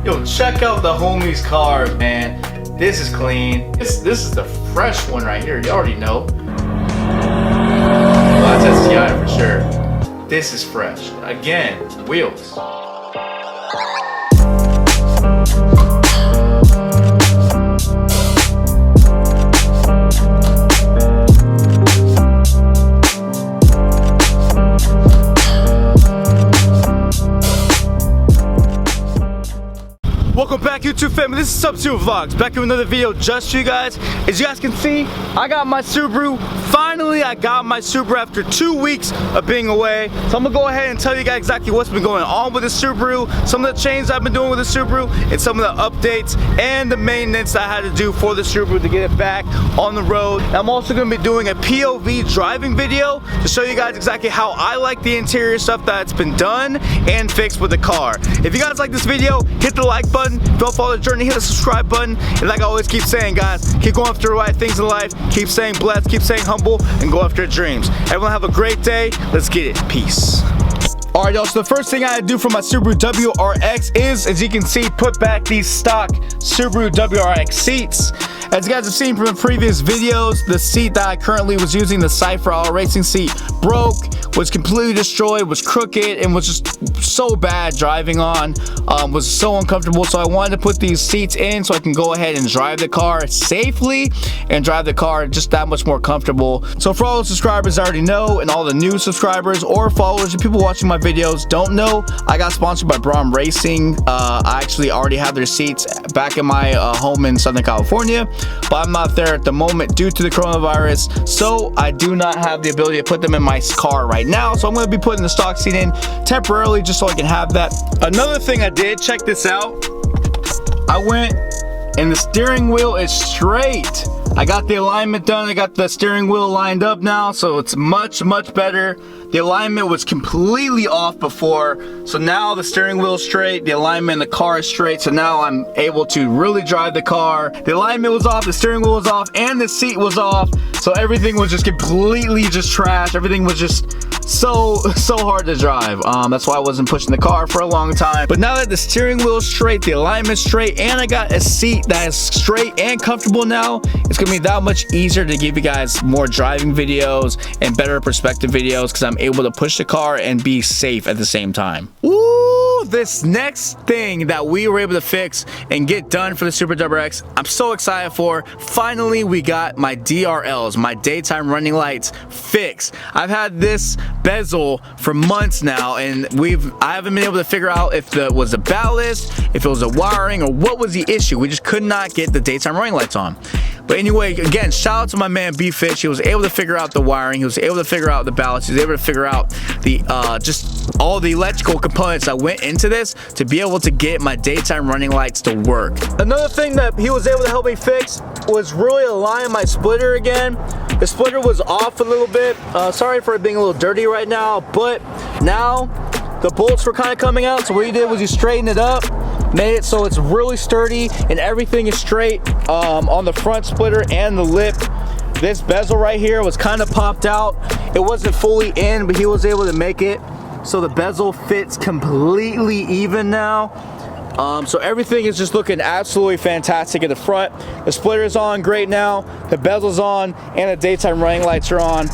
Yo, check out the homie's car, man. This is clean. This is the fresh one right here. You already know. Well, that's STI for sure. This is fresh. Again, wheels. Welcome back, YouTube family. This is SUBZERU Vlogs, back with another video just for you guys. As you guys can see, I got my Subaru. Finally, I got my Subaru after 2 weeks of being away. So I'm gonna go ahead and tell you guys exactly what's been going on with the Subaru, some of the changes I've been doing with the Subaru, and some of the updates and the maintenance I had to do for the Subaru to get it back on the road. And I'm also gonna be doing a POV driving video to show you guys exactly how I like the interior stuff that's been done and fixed with the car. If you guys like this video, hit the like button. If you don't follow the journey, hit the subscribe button. And like I always keep saying, guys, keep going after the right things in life. Keep staying blessed, keep staying humble, and go after your dreams. Everyone have a great day. Let's get it. Peace. Alright, y'all, so the first thing I had to do for my Subaru WRX is, as you can see, put back these stock Subaru WRX seats. As you guys have seen from the previous videos, the seat that I currently was using, the Cypher All Racing seat, broke, was completely destroyed, was crooked, and was just so bad driving on, was so uncomfortable. So I wanted to put these seats in so I can go ahead and drive the car safely and drive the car just that much more comfortable. So for all the subscribers I already know, and all the new subscribers or followers and people watching my videos don't know, I got sponsored by Brom Racing. I actually already have their seats back in my home in Southern California, but I'm not there at the moment due to the coronavirus, so I do not have the ability to put them in my car right now. So I'm going to be putting the stock seat in temporarily just so I can have that. Another thing I did, check this out, I went and the steering wheel is straight. I got the alignment done. I got the steering wheel lined up now, so it's much better. The alignment was completely off before, so now the steering wheel is straight, the alignment in the car is straight, so now I'm able to really drive the car. The alignment was off, the steering wheel was off, and the seat was off, so everything was just completely just trash. Everything was just so hard to drive. That's why I wasn't pushing the car for a long time. But now that the steering wheel is straight, the alignment's straight, and I got a seat that is straight and comfortable now, it's gonna be that much easier to give you guys more driving videos and better perspective videos because I'm able to push the car and be safe at the same time. Ooh, this next thing that we were able to fix and get done for the Subaru WRX, I'm so excited for. Finally, we got my DRLs, my daytime running lights, fixed. I've had this bezel for months now, and I haven't been able to figure out if it was a ballast, if it was a wiring, or what was the issue. We just could not get the daytime running lights on. But anyway, again, shout out to my man B-Fish. He was able to figure out the wiring. He was able to figure out the ballast. He was able to figure out the just all the electrical components that went into this to be able to get my daytime running lights to work. Another thing that he was able to help me fix was really align my splitter again. The splitter was off a little bit. Sorry for it being a little dirty right now, but now the bolts were kind of coming out. So what he did was he straightened it up, made it so it's really sturdy and everything is straight on the front splitter and the lip. This bezel right here was kind of popped out. It wasn't fully in, but he was able to make it so the bezel fits completely even now. So everything is just looking absolutely fantastic at the front. The splitter is on great now, the bezel's on, and the daytime running lights are on.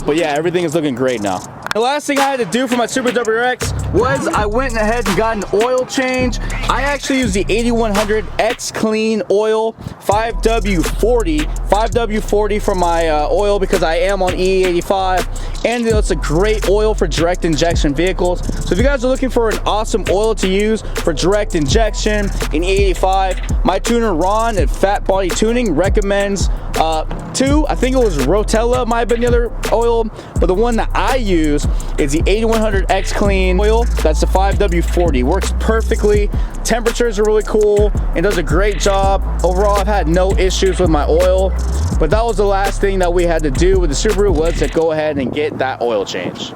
But yeah, everything is looking great now. The last thing I had to do for my Subaru WRX was I went ahead and got an oil change. I actually used the 8100 X Clean oil 5W40 for my oil because I am on E85, and it's a great oil for direct injection vehicles. So if you guys are looking for an awesome oil to use for direct injection in E85, my tuner Ron at Fat Body Tuning recommends two. I think it was Rotella might have been the other oil, but the one that I use is the 8100 X Clean oil. That's the 5W40. Works perfectly. Temperatures are really cool and does a great job. Overall, I've had no issues with my oil, but that was the last thing that we had to do with the Subaru, was to go ahead and get that oil change.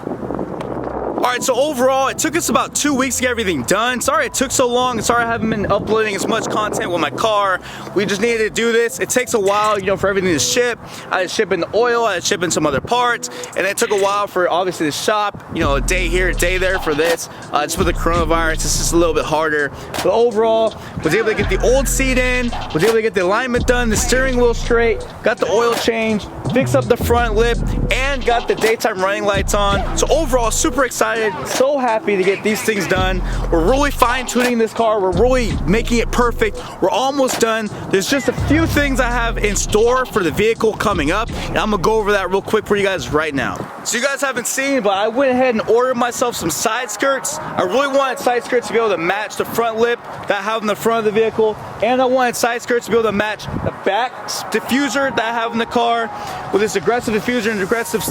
Alright, so overall, it took us about 2 weeks to get everything done. Sorry it took so long. Sorry I haven't been uploading as much content with my car. We just needed to do this. It takes a while, you know, for everything to ship. I had to ship in the oil, I had to ship in some other parts, and it took a while for obviously the shop, you know, a day here, a day there for this. Just with the coronavirus, it's just a little bit harder. But overall, was able to get the old seat in, was able to get the alignment done, the steering wheel straight, got the oil change, fixed up the front lip, and got the daytime running lights on. So overall, super excited, so happy to get these things done. We're really fine-tuning this car. We're really making it perfect. We're almost done. There's just a few things I have in store for the vehicle coming up, and I'm gonna go over that real quick for you guys right now. So you guys haven't seen, but I went ahead and ordered myself some side skirts. I really wanted side skirts to be able to match the front lip that I have in the front of the vehicle, and I wanted side skirts to be able to match the back diffuser that I have in the car with this aggressive diffuser and aggressive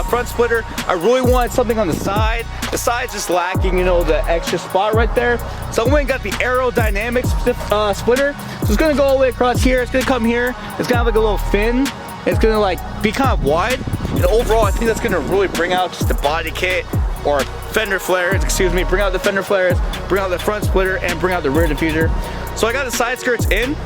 front splitter. I really wanted something on the side. The side's just lacking, you know, the extra spot right there. So I went and got the aerodynamic splitter. So it's gonna go all the way across here. It's gonna come here. It's gonna have like a little fin. It's gonna like be kind of wide. And overall, I think that's gonna really bring out just the body kit or fender flares, excuse me, bring out the fender flares, bring out the front splitter, and bring out the rear diffuser. So I got the side skirts in.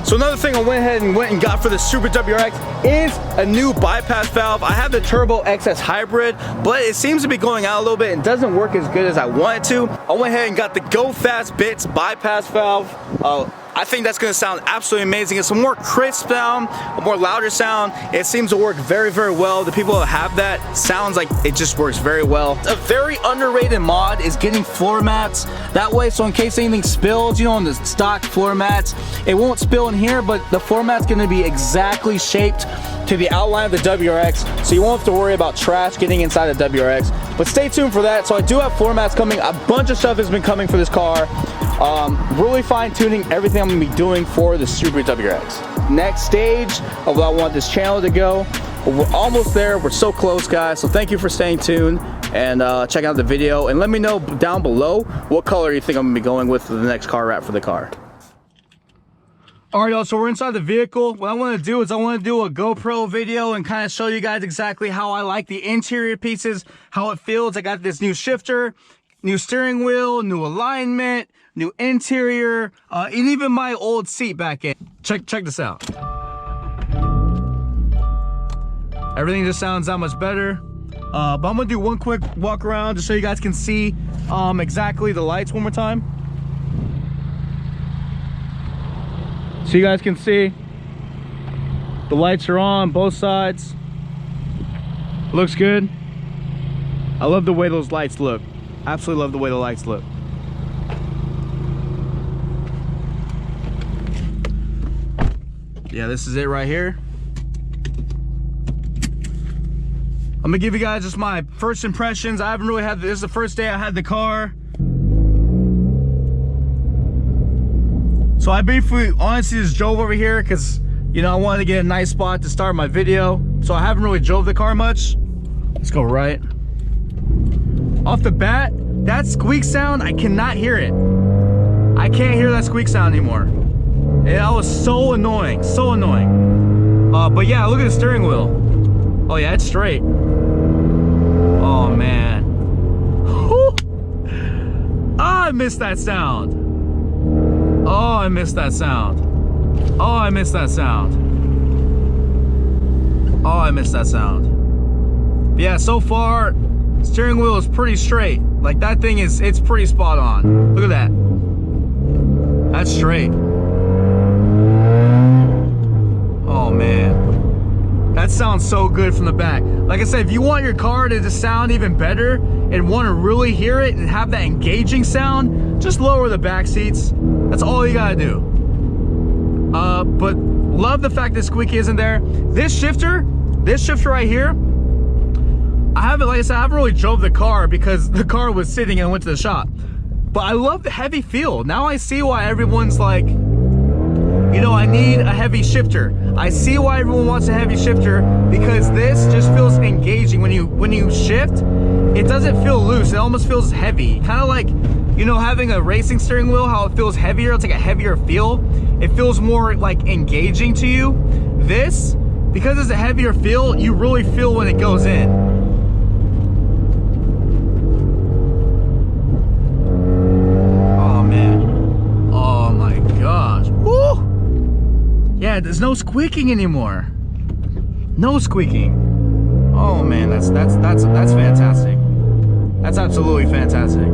So another thing I went ahead and got for the Subaru WRX is a new bypass valve. I have the Turbo XS Hybrid, but it seems to be going out a little bit and doesn't work as good as I want it to. I went ahead and got the Go Fast Bits bypass valve. I think that's gonna sound absolutely amazing. It's a more crisp sound, a more louder sound. It seems to work very, very well. The people that have that sounds like it just works very well. A very underrated mod is getting floor mats. That way, so in case anything spills, you know, on the stock floor mats, it won't spill in here, but the floor mat's gonna be exactly shaped to the outline of the WRX, so you won't have to worry about trash getting inside the WRX. But stay tuned for that. So I do have floor mats coming. A bunch of stuff has been coming for this car. Really fine-tuning everything I'm gonna be doing for the Subaru WRX. Next stage of what I want this channel to go, but we're almost there. We're so close, guys. So thank you for staying tuned and checking out the video, and let me know down below what color you think I'm gonna be going with for the next car wrap for the car. All right, y'all, so we're inside the vehicle. What I want to do is I want to do a GoPro video and kind of show you guys exactly how I like the interior pieces, how it feels. I got this new shifter, new steering wheel, new alignment, new interior, and even my old seat back in. Check this out. Everything just sounds that much better. But I'm gonna do one quick walk around just so you guys can see exactly the lights one more time. So you guys can see the lights are on both sides. Looks good. I love the way those lights look. Absolutely love the way the lights look. Yeah, this is it right here. I'm gonna give you guys just my first impressions. I haven't really had, this is the first day I had the car. So I briefly, honestly, just drove over here because, you know, I wanted to get a nice spot to start my video. So I haven't really drove the car much. Let's go right. Off the bat, that squeak sound, I cannot hear it. I can't hear that squeak sound anymore. That was so annoying, so annoying. But yeah, look at the steering wheel. Oh yeah, it's straight. Oh man. I missed that sound. Oh, I missed that sound. Oh, I missed that sound. Oh, I missed that sound. But yeah, so far, steering wheel is pretty straight. Like that thing is, it's pretty spot on. Look at that. That's straight. Oh man. That sounds so good from the back. Like I said, if you want your car to just sound even better and want to really hear it and have that engaging sound, just lower the back seats. That's all you gotta do. But love the fact that squeaky isn't there. This shifter right here, I haven't, like I said, I haven't really drove the car because the car was sitting and I went to the shop. But I love the heavy feel. Now I see why everyone's like, you know, I need a heavy shifter. I see why everyone wants a heavy shifter, because this just feels engaging. When you shift, it doesn't feel loose. It almost feels heavy. Kind of like, you know, having a racing steering wheel, how it feels heavier. It's like a heavier feel. It feels more like engaging to you. This, because it's a heavier feel, you really feel when it goes in. Yeah, there's no squeaking anymore. No squeaking. Oh man, that's fantastic. That's absolutely fantastic.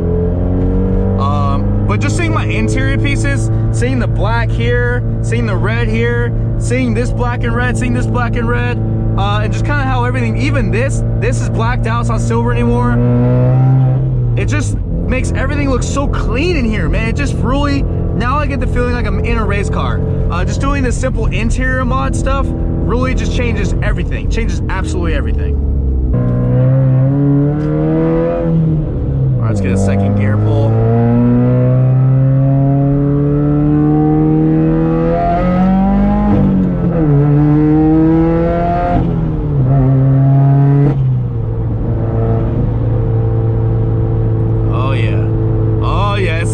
But just seeing my interior pieces, seeing the black here, seeing the red here, seeing this black and red, seeing this black and red, and just kind of how everything, even this is blacked out, it's not silver anymore. It just makes everything look so clean in here, man. It just really, now I get the feeling like I'm in a race car. Just doing this simple interior mod stuff really just changes everything, changes absolutely everything. All right, let's get a second gear pull.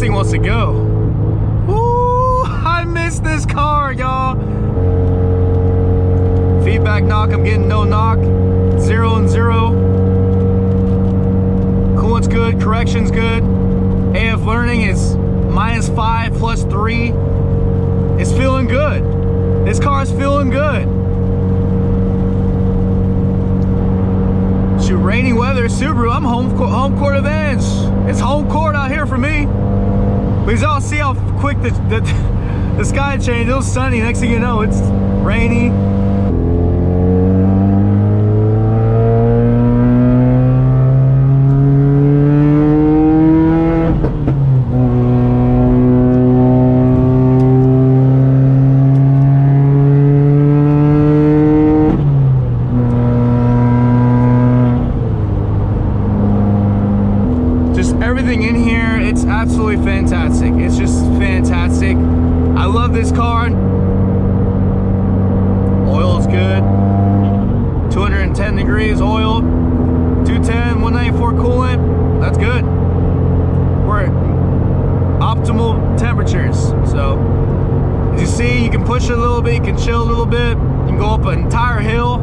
Wants to go. Ooh, I miss this car, y'all. Feedback knock, I'm getting no knock. 0 and 0. Coolant's good, correction's good. AF learning is -5 plus 3. It's feeling good. This car is feeling good. Shoot, rainy weather, Subaru, I'm home court advantage. It's home court out here for me. Because y'all see how quick the sky changed. It was sunny. Next thing you know, it's rainy. Just everything in here, it's absolutely fantastic. It's just fantastic. I love this car. Oil is good. 210 degrees oil. 210, 194 coolant. That's good. We're at optimal temperatures. So, as you see, you can push it a little bit, you can chill a little bit. You can go up an entire hill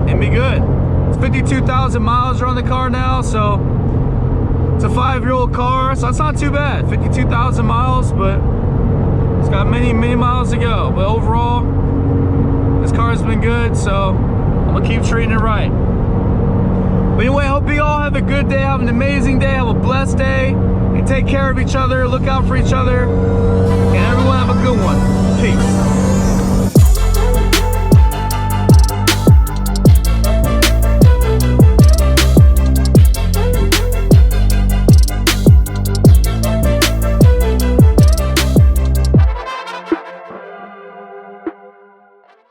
and be good. It's 52,000 miles around the car now, so it's a 5-year-old car, so it's not too bad. 52,000 miles, but it's got many miles to go. But overall, this car has been good, so I'm gonna keep treating it right. But anyway, I hope you all have a good day, have an amazing day, have a blessed day, and take care of each other, look out for each other, and everyone have a good one. Peace.